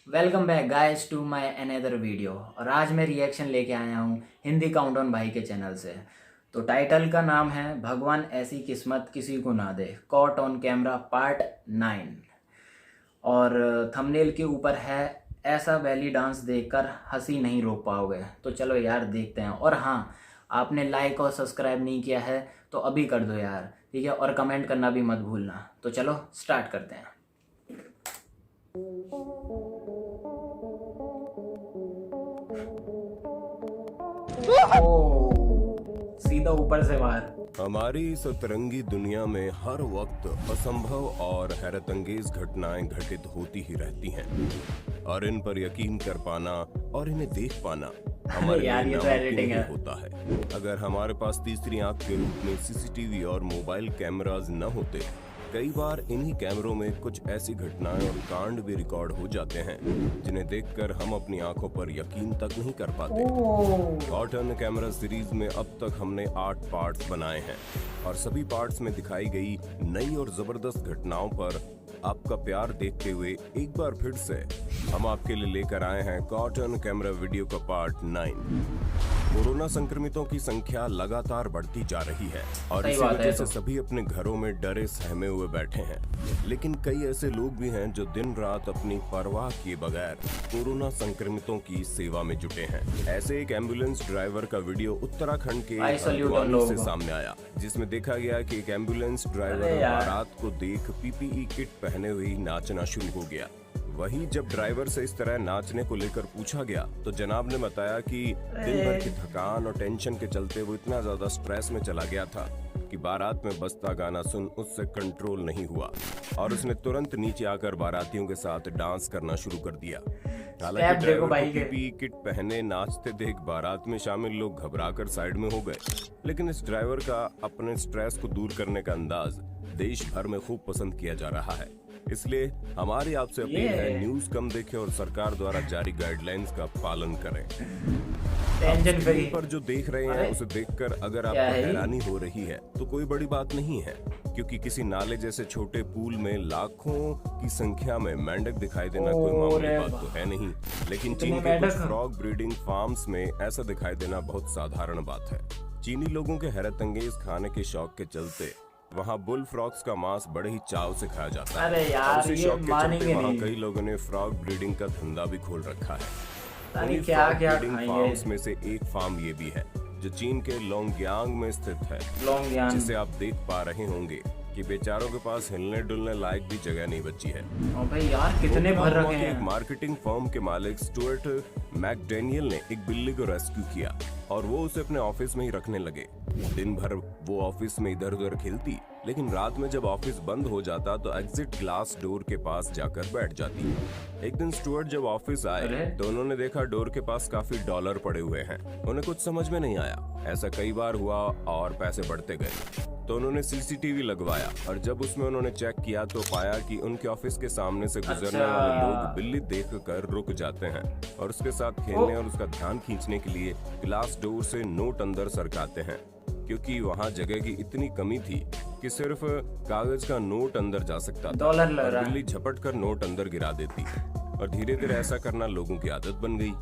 Welcome back guys to my another video. और आज मैं रिएक्शन लेके आया हूँ हिंदी काउंटडाउन भाई के चैनल से। तो टाइटल का नाम है भगवान ऐसी किस्मत किसी को ना दे, कॉट ऑन कैमरा पार्ट 9। और थंबनेल के ऊपर है ऐसा बैली डांस देखकर हंसी नहीं रोक पाओगे। तो चलो यार देखते हैं। और हाँ, आपने लाइक और सब्सक्राइब नहीं किया है तो अभी कर दो यार, ठीक है। और कमेंट करना भी मत भूलना। तो चलो स्टार्ट करते हैं। ओ, सीधा ऊपर से बाहर। हमारी सतरंगी दुनिया में हर वक्त असंभव और हैरतअंगेज घटनाएं घटित होती ही रहती हैं और इन पर यकीन कर पाना और इन्हें देख पाना हमारे यार लिए ये तो नामुमकिन एडिटिंग ही है। होता है। अगर हमारे पास तीसरी आंख के रूप में सीसीटीवी और मोबाइल कैमरास न होते, कई बार इन्हीं कैमरों में कुछ ऐसी घटनाएं और कांड भी रिकॉर्ड हो जाते हैं जिन्हें देखकर हम अपनी आंखों पर यकीन तक नहीं कर पाते। कॉटन कैमरा सीरीज में अब तक हमने 8 पार्ट्स बनाए हैं और सभी पार्ट्स में दिखाई गई नई और जबरदस्त घटनाओं पर आपका प्यार देखते हुए एक बार फिर से हम आपके लिए लेकर आए हैं कॉटन कैमरा वीडियो का पार्ट 9। कोरोना संक्रमितों की संख्या लगातार बढ़ती जा रही है और इसी वजह से सभी अपने घरों में डरे सहमे हुए बैठे हैं। लेकिन कई ऐसे लोग भी हैं जो दिन रात अपनी परवाह किए बगैर कोरोना संक्रमितों की सेवा में जुटे हैं। ऐसे एक एम्बुलेंस ड्राइवर का वीडियो उत्तराखंड के हल्द्वानी से सामने आया, जिसमें देखा गया कि एक एम्बुलेंस ड्राइवर बारात को देख पीपीई किट पहने हुए नाचना शुरू हो गया। वहीं जब ड्राइवर से इस तरह नाचने को लेकर पूछा गया तो जनाब ने बताया कि दिन भर की थकान और टेंशन के चलते वो इतना ज्यादा स्ट्रेस में चला गया था कि बारात में बजता गाना सुन उससे कंट्रोल नहीं हुआ और उसने तुरंत नीचे आकर बारातियों के साथ डांस करना शुरू कर दिया। हालांकि ड्राइवर को पीपीई किट पहने नाचते देख बारात में शामिल लोग घबराकर साइड में हो गए, लेकिन इस ड्राइवर का अपने स्ट्रेस को दूर करने का अंदाज देश भर में खूब पसंद किया जा रहा है। इसलिए हमारी आपसे अपील है, न्यूज कम देखें और सरकार द्वारा जारी गाइडलाइंस का पालन करें। स्क्रीन पर जो देख रहे हैं उसे देखकर अगर आपको हैरानी हो रही है तो कोई बड़ी बात नहीं है, क्योंकि किसी नाले जैसे छोटे पूल में लाखों की संख्या में मेंढक दिखाई देना कोई मामूली बात तो है नहीं। लेकिन चीन के कुछ फ्रॉग ब्रीडिंग फार्म्स में ऐसा दिखाई देना बहुत साधारण बात है। चीनी लोगों के हैरतअंगेज खाने के शौक के चलते वहाँ बुल फ्रॉग्स का मांस बड़े ही चाव से खाया जाता है। अरे यार, उसी शौक के चलते वहाँ कई लोगों ने फ्रॉग ब्रीडिंग का धंधा भी खोल रखा है। अरे क्या क्या फार्म्स में से एक फार्म ये भी है जो चीन के लोंगयांग में स्थित है, जिसे आप देख पा रहे होंगे कि बेचारों के पास हिलने डुलने लायक भी जगह नहीं बची है। भाई यार कितने भर रखे हैं। एक मार्केटिंग फर्म के मालिक स्टुअर्ट मैकडैनियल ने एक बिल्ली को रेस्क्यू किया और वो उसे अपने ऑफिस में ही रखने लगे। दिन भर वो ऑफिस में इधर उधर खेलती, लेकिन रात में जब ऑफिस बंद हो जाता तो एग्जिट ग्लास डोर के पास जाकर बैठ जाती। एक दिन स्टुअर्ट जब ऑफिस आए तो उन्होंने देखा डोर के पास काफी डॉलर पड़े हुए हैं। उन्हें कुछ समझ में नहीं आया। ऐसा कई बार हुआ और पैसे बढ़ते गए, तो उन्होंने सीसीटीवी लगवाया और जब उसमें उन्होंने चेक किया तो पाया कि उनके ऑफिस के सामने से गुजरने वाले लोग बिल्ली देखकर रुक जाते हैं और उसके साथ खेलने और उसका ध्यान खींचने के लिए ग्लास डोर से नोट अंदर सरकाते हैं, क्योंकि वहाँ जगह की इतनी कमी थी कि सिर्फ कागज का नोट अंदर जा सकता था। बिल्ली झपट कर नोट अंदर गिरा देती और धीरे धीरे ऐसा करना लोगों की आदत बन गई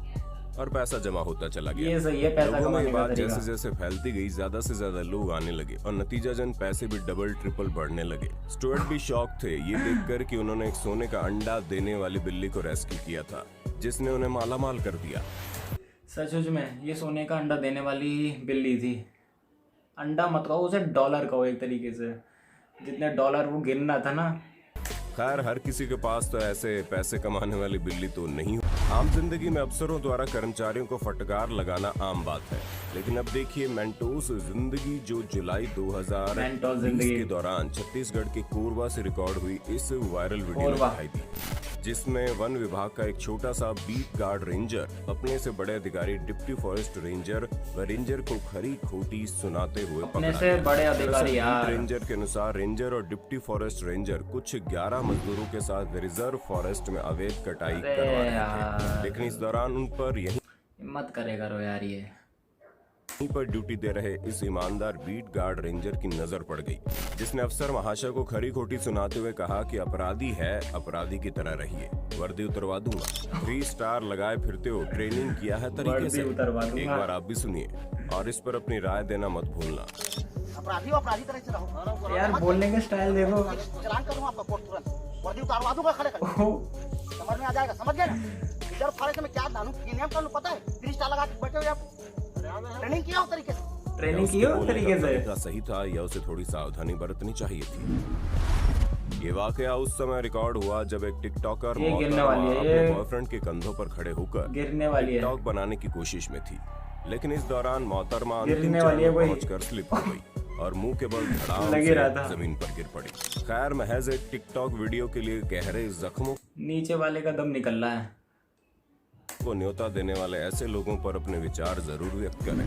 और पैसा जमा होता चला गया। ये सही है, पैसा लोगों में ये बात जैसे जैसे फैलती गई, ज्यादा से ज्यादा लोग आने लगे और नतीजतन पैसे भी डबल ट्रिपल बढ़ने लगे। स्टुअर्ट भी शॉक थे ये देखकर कि उन्होंने एक सोने का अंडा देने वाली बिल्ली को रेस्क्यू किया था, जिसने उन्हें मालामाल कर दिया। सचमुच में ये सोने का अंडा देने वाली बिल्ली थी। अंडा मत कहो उसे, डॉलर कहो एक तरीके से, जितने डॉलर वो गिनना था ना। खैर, हर किसी के पास तो ऐसे पैसे कमाने वाली बिल्ली तो नहीं। आम जिंदगी में अफसरों द्वारा कर्मचारियों को फटकार लगाना आम बात है, लेकिन अब देखिए मेंटोस जिंदगी, जो जुलाई 2020 के दौरान छत्तीसगढ़ के कोरबा से रिकॉर्ड हुई इस वायरल वीडियो में दिखाई दी, जिसमें वन विभाग का एक छोटा सा बीट गार्ड रेंजर अपने से बड़े अधिकारी डिप्टी फॉरेस्ट रेंजर व रेंजर को खरी खोटी सुनाते हुए पकड़ा गया। रेंजर के अनुसार रेंजर और डिप्टी फॉरेस्ट रेंजर कुछ 11 मजदूरों के साथ रिजर्व फॉरेस्ट में अवैध कटाई करवा रहे थे, लेकिन इस दौरान उन पर यही हिम्मत करेगा रो यार ये। वहीं पर ड्यूटी दे रहे इस ईमानदार बीट गार्ड रेंजर की नजर पड़ गई, जिसने अफसर महाशय को खरी खोटी सुनाते हुए कहा कि अपराधी है, अपराधी की तरह रहिए, वर्दी उतरवा दूंगा। 3 स्टार लगाए फिरते हो, ट्रेनिंग किया है तरीके से। एक बार आप भी सुनिए और इस पर अपनी राय देना मत भूलना। अपराधी अपराधी तरह से रहो यार बोलने का स्टाइल देखो। चलान करूंगा आपका कोर्ट तुरंत, वर्दी उतारवा दूंगा खड़े खड़े। समझ में आ जाएगा, समझ गए ना? इधर फाड़े से मैं क्या डालूं, प्रीमियम कर लूं, पता है? 3 स्टार लगा के बैठे हुए आप। ट्रेनिंग किया हो तरीके से, ट्रेनिंग की हो तरीके से। तरीका सही था या उसे थोड़ी सावधानी बरतनी चाहिए थी। ये वाकया उस समय रिकॉर्ड हुआ जब एक टिकटॉकर ये गिरने वाली है, ये अपने बॉयफ्रेंड के कंधों पर खड़े होकर गिरने वाली है, टिकटॉक बनाने की कोशिश में थी, लेकिन इस दौरान मोहतरमा गिरने वाली है, पहुंचकर स्लिप हो गई और मुंह के बल धड़ाम लग ही रहा था। से जमीन पर गिर पड़ी। खैर, महज एक टिकटॉक वीडियो के लिए गहरे जख्मों नीचे वाले का दम निकल रहा है। को न्योता देने वाले ऐसे लोगों पर अपने विचार जरूर व्यक्त करें।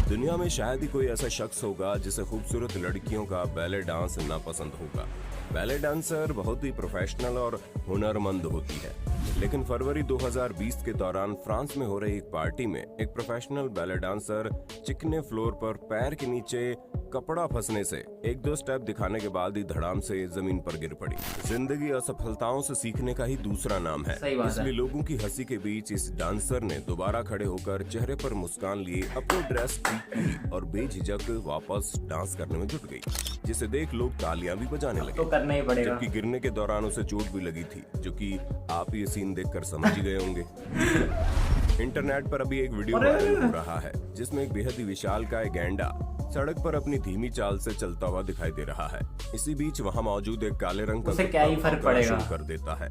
दुनिया में शायद ही कोई ऐसा शख्स होगा जिसे खूबसूरत लड़कियों का बैले डांस नापसंद होगा। बैले डांसर बहुत ही प्रोफेशनल और हुनरमंद होती है, लेकिन फरवरी 2020 के दौरान फ्रांस में हो रही एक पार्टी में एक प्रोफेशनल बैले डांसर चिकने फ्लोर पर पैर के नीचे कपड़ा फंसने से 1-2 स्टेप दिखाने के बाद ही धड़ाम से जमीन पर गिर पड़ी। जिंदगी असफलताओं से सीखने का ही दूसरा नाम है, सही बात है। इसलिए लोगों की हंसी के बीच इस डांसर ने दोबारा खड़े होकर चेहरे पर मुस्कान लिए अपनी ड्रेस ठीक की और बेझिझक वापस डांस करने में जुट गई, जिसे देख लोग तालियां भी बजाने लगे। तो करना ही पड़ेगा। जबकि गिरने के दौरान उसे चोट भी लगी थी, जो कि आप ये सीन देखकर समझ ही गए होंगे। इंटरनेट पर अभी एक वीडियो वायरल हो रहा है जिसमें एक बेहद ही विशालकाय गैंडा सड़क पर अपनी धीमी चाल से चलता हुआ दिखाई दे रहा है। इसी बीच वहां मौजूद एक काले रंग का उसे क्या ही फर्क पड़ेगा, शुरू कर देता है।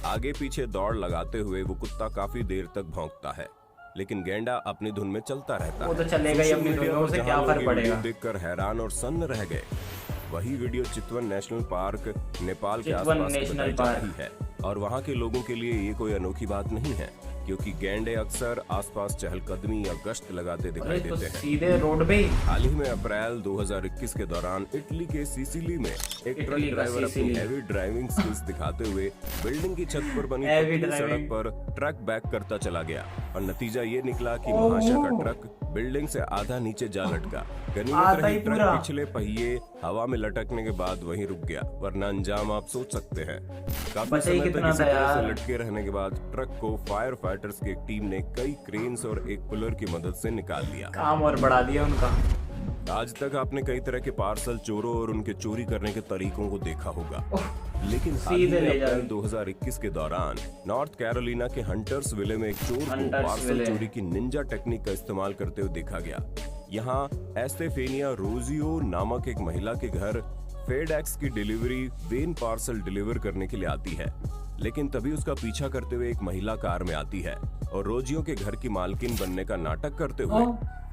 आगे पीछे दौड़ लगाते हुए वो कुत्ता काफी देर तक भौंकता है, लेकिन गैंडा अपनी धुन में चलता रहता है। वो तो चलेगा ही अपनी धुन में, उसे क्या फर्क पड़ेगा। देखकर हैरान और सन्न रह गए। वही वीडियो चितवन नेशनल पार्क नेपाल के चितवन आसपास नेशनल बताई जा पार्क रही है और वहाँ के लोगों के लिए ये कोई अनोखी बात नहीं है, क्योंकि गैंडे अक्सर आसपास चहलकदमी या गश्त लगाते दिखाई तो देते हैं। सीधे रोड पे ही। हाल ही में अप्रैल 2021 के दौरान इटली के सिसिली में एक ट्रक इटली का ड्राइवर अपनी सिसिली। हैवी ड्राइविंग स्किल्स दिखाते हुए बिल्डिंग की छत पर बनी हैवी पतली सड़क ड्राइविंग। पर ट्रक बैक करता चला गया और नतीजा ये निकला कि महाशय का ट्रक बिल्डिंग से आधा नीचे जा लटका। गनीमत आधा रही ही ट्रक पूरा। पिछले पहिए हवा में लटकने के बाद वहीं रुक गया, वरना अंजाम आप सोच सकते हैं। काफी बचा ही समय तक कितना इसी था तरह से यार। लटके रहने के बाद ट्रक को फायर फाइटर्स की एक टीम ने कई क्रेन्स और एक पुलर की मदद से निकाल लिया। काम और बढ़ा दिया उनका। आज तक आपने कई तरह के पार्सल चोरों और उनके चोरी करने के तरीकों को देखा होगा, लेकिन हाल ही सीधे में ले जाओ। अप्रैल 2021 के दौरान नॉर्थ कैरोलिना के हंटर्सविले में एक चोर को पार्सल हंटर्सविले। चोरी की निंजा टेक्निक का इस्तेमाल करते हुए देखा गया। यहाँ एस्तेफेनिया रोजियो नामक एक महिला के घर फेडेक्स की डिलीवरी वेन पार्सल डिलीवर करने के लिए आती है, लेकिन तभी उसका पीछा करते हुए एक महिला कार में आती है और रोजियो के घर की मालकिन बनने का नाटक करते हुए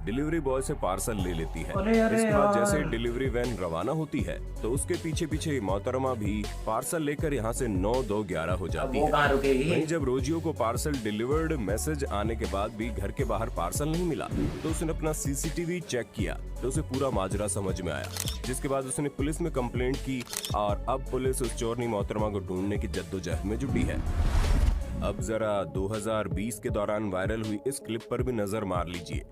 डिलीवरी बॉय से पार्सल ले लेती है। अरे इसके बाद यार। जैसे डिलीवरी वैन रवाना होती है तो उसके पीछे पीछे मोहतरमा भी पार्सल लेकर यहाँ से 9-2-11 हो अब जाती वो है। कहाँ रुकेगी। वहीं जब रोजियो को पार्सल डिलीवर्ड मैसेज आने के बाद भी घर के बाहर पार्सल नहीं मिला तो उसने अपना सीसीटीवी चेक किया तो उसे पूरा माजरा समझ में आया, जिसके बाद उसने पुलिस में कंप्लेंट की और अब पुलिस उस चोरनी मोहतरमा को ढूंढने की जद्दोजहद में जुटी है। अब जरा 2020 के दौरान वायरल हुई इस क्लिप पर भी नजर मार लीजिए,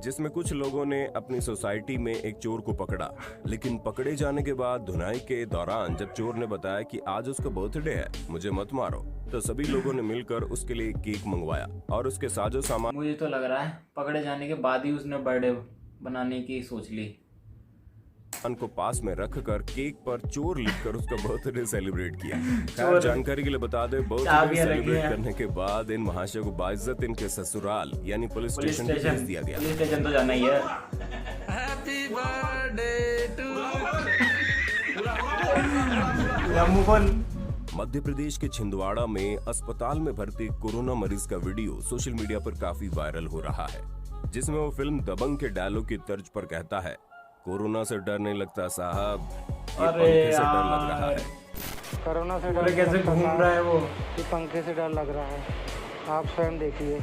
जिसमें कुछ लोगों ने अपनी सोसाइटी में एक चोर को पकड़ा, लेकिन पकड़े जाने के बाद धुनाई के दौरान जब चोर ने बताया कि आज उसका बर्थडे है, मुझे मत मारो, तो सभी लोगों ने मिलकर उसके लिए केक मंगवाया और उसके साजो सामान मुझे तो लग रहा है पकड़े जाने के बाद ही उसने बर्थडे बनाने की सोच ली। को पास में रखकर केक पर चोर लिखकर उसका बर्थडे सेलिब्रेट किया। खैर, चोर। जानकारी के लिए बता दें, बर्थडे चाबियां रखी सेलिब्रेट हैं। करने के बाद इन महाशय को बाइज्जत इनके ससुराल यानी पुलिस पुलिस स्टेशन भेज स्टेशन दिया गया। पुलिस स्टेशन तो जाना ही है। मुकुल मध्य प्रदेश के छिंदवाड़ा में अस्पताल में भर्ती कोरोना मरीज का वीडियो सोशल मीडिया पर काफी वायरल हो रहा है, जिसमें वो फिल्म दबंग के डायलॉग की तर्ज पर कहता है, कोरोना से डर नहीं लगता साहब, ये अरे पंखे से डर लग रहा यार। है। कोरोना से पूरे डर कैसे लगता घूम था, रहा है वो। ये पंखे से डर लग रहा है, आप स्वयं देखिए।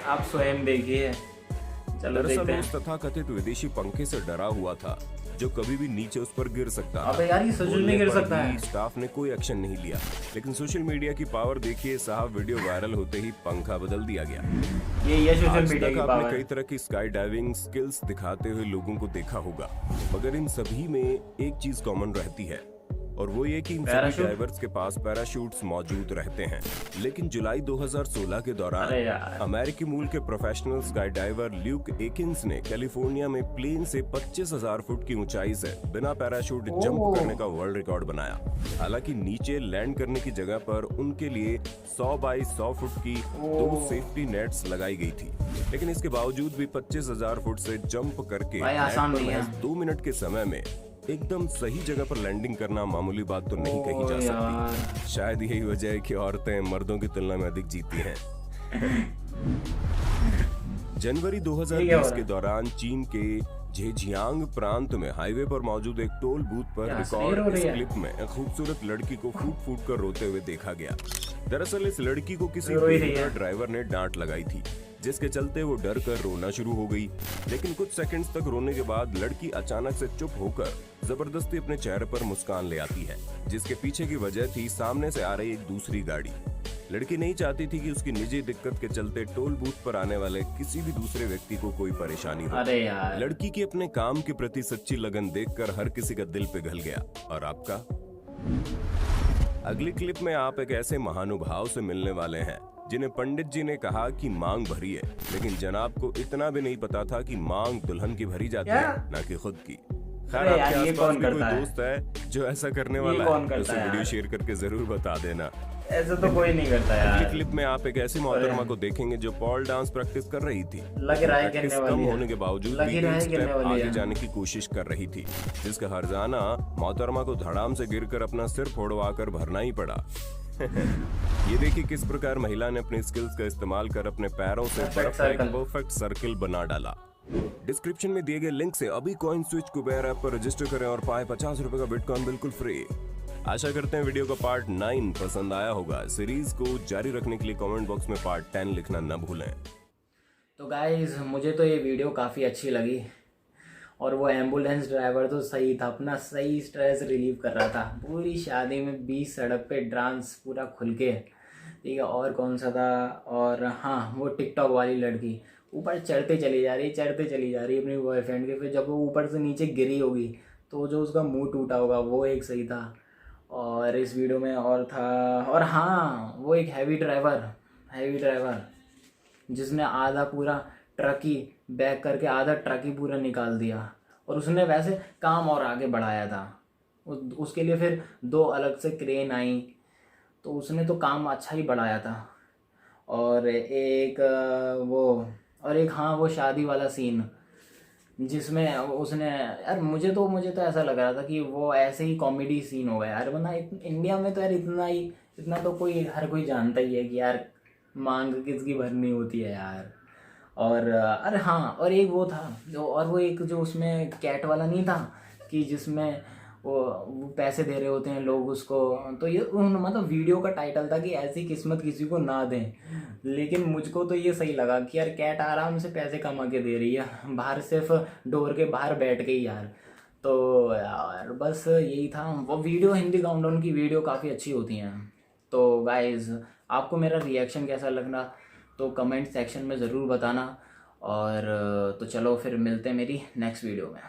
आप स्वयं देखिए। चलो दरअसल देखते उस हैं। तथाकथित विदेशी पंखे से डरा हुआ था जो कभी भी नीचे उस पर गिर सकता अबे यार ये सच में गिर सकता है। स्टाफ ने कोई एक्शन नहीं लिया, लेकिन सोशल मीडिया की पावर देखिए साहब, वीडियो वायरल होते ही पंखा बदल दिया गया। ये सोशल आज मीडिया तक की आपने पावर। कई तरह की स्काई डाइविंग स्किल्स दिखाते हुए लोगों को देखा होगा, मगर इन सभी में एक चीज कॉमन रहती है, और वो ये कि इन सभी पैराशूट? डाइवर्स के पास पैराशूट्स मौजूद रहते हैं। लेकिन जुलाई 2016 के दौरान अरे यार। अमेरिकी मूल के प्रोफेशनल स्काई डाइवर ल्यूक एकिंस ने कैलिफोर्निया में प्लेन से 25,000 फुट की ऊंचाई से बिना पैराशूट जंप करने का वर्ल्ड रिकॉर्ड बनाया। हालांकि नीचे लैंड करने की जगह पर उनके लिए 100 बाई 100 फुट की 2 सेफ्टी नेट्स लगाई गई थी, लेकिन इसके बावजूद भी 25,000 फुट से जंप करके भाई आसान नहीं है। 2 मिनट के समय में एकदम सही जगह पर लैंडिंग करना मामूली बात तो नहीं कही जा सकती। शायद यही वजह है कि औरतें मर्दों की तुलना में अधिक जीती हैं। जनवरी 2020 के दौरान चीन के झेजियांग प्रांत में हाईवे पर मौजूद एक टोल बूथ पर रिकॉर्ड इस क्लिप में एक खूबसूरत लड़की को फूट फूट कर रोते हुए देखा गया। दरअसल इस लड़की को किसी ड्राइवर ने डांट लगाई थी, जिसके चलते वो डर कर रोना शुरू हो गई। लेकिन कुछ सेकंड्स तक रोने के बाद लड़की अचानक से चुप होकर जबरदस्ती अपने चेहरे पर मुस्कान ले आती है, जिसके पीछे की वजह थी सामने से आ रही एक दूसरी गाड़ी। लड़की नहीं चाहती थी कि उसकी निजी दिक्कत के चलते टोल बूथ पर आने वाले किसी भी दूसरे व्यक्ति को कोई परेशानी हो। अरे यार। लड़की की अपने काम के प्रति सच्ची लगन देखकर हर किसी का दिल पिघल गया। और आपका? अगली क्लिप में आप एक ऐसे महानुभाव से मिलने वाले हैं जिन्हें पंडित जी ने कहा कि मांग भरी है, लेकिन जनाब को इतना भी नहीं पता था कि मांग दुल्हन की भरी जाती है, ना कि खुद की। खैर, आपके आसपास भी कोई दोस्त है जो ऐसा करने वाला है तो उसे वीडियो शेयर करके जरूर बता देना। ऐसा तो कोई नहीं करता यार। अगली क्लिप में आप एक ऐसी मोहतरमा को देखेंगे जो पॉल डांस प्रैक्टिस कर रही थी। लग रहा है प्रैक्टिस कम होने के बावजूद भी एक स्टेप आगे जाने की कोशिश कर रही थी, जिसका हर्जाना मोहतरमा को धड़ाम से गिरकर अपना सिर फोड़वा कर भरना ही पड़ा। ये देखिए किस प्रकार महिला ने अपनी स्किल्स का इस्तेमाल कर अपने पैरों से बर्फ का एक परफेक्ट सर्कल बना डाला। डिस्क्रिप्शन में दिए गए लिंक से अभी कॉइन स्विच कुबेर ऐप पर रजिस्टर करें और पाएं 50 रुपए का बिटकॉइन बिल्कुल फ्री। आशा करते हैं वीडियो का पार्ट 9 पसंद आया होगा। सीरीज को जारी रखने के लिए कमेंट बॉक्स में पार्ट 10 लिखना न भूलें। तो गाइज मुझे तो ये वीडियो काफ़ी अच्छी लगी, और वो एम्बुलेंस ड्राइवर तो सही था, अपना सही स्ट्रेस रिलीव कर रहा था पूरी शादी में, 20 सड़क पे डांस पूरा खुल के, ठीक है। और कौन सा था, और हाँ वो टिकटॉक वाली लड़की ऊपर चढ़ते चली जा रही अपनी बॉयफ्रेंड के, फिर जब वो ऊपर से नीचे गिरी होगी तो जो उसका मुंह टूटा होगा वो एक सही था। और इस वीडियो में और था, और हाँ वो एक हैवी ड्राइवर जिसने आधा पूरा ट्रक ही बैक करके आधा ट्रक ही पूरा निकाल दिया, और उसने वैसे काम और आगे बढ़ाया था। उसके लिए फिर 2 अलग से क्रेन आई, तो उसने तो काम अच्छा ही बढ़ाया था। और एक वो शादी वाला सीन जिसमें उसने, यार मुझे तो ऐसा लग रहा था कि वो ऐसे ही कॉमेडी सीन होगा यार, वरना इंडिया में तो यार इतना तो हर कोई जानता ही है कि यार मांग किसकी भरनी होती है यार। और अरे हाँ, और एक वो था वो एक जो उसमें कैट वाला नहीं था कि जिसमें वो पैसे दे रहे होते हैं लोग उसको, तो ये मतलब वीडियो का टाइटल था कि ऐसी किस्मत किसी को ना दें। लेकिन मुझको तो ये सही लगा कि यार कैट आराम से पैसे कमा के दे रही है बाहर, सिर्फ डोर के बाहर बैठ के ही यार। तो यार बस यही था। वो वीडियो हिंदी काउंटडाउन की वीडियो काफ़ी अच्छी होती हैं। तो गाइज़ आपको मेरा रिएक्शन कैसा लगना तो कमेंट सेक्शन में ज़रूर बताना। और तो चलो फिर मिलते हैं मेरी नेक्स्ट वीडियो में।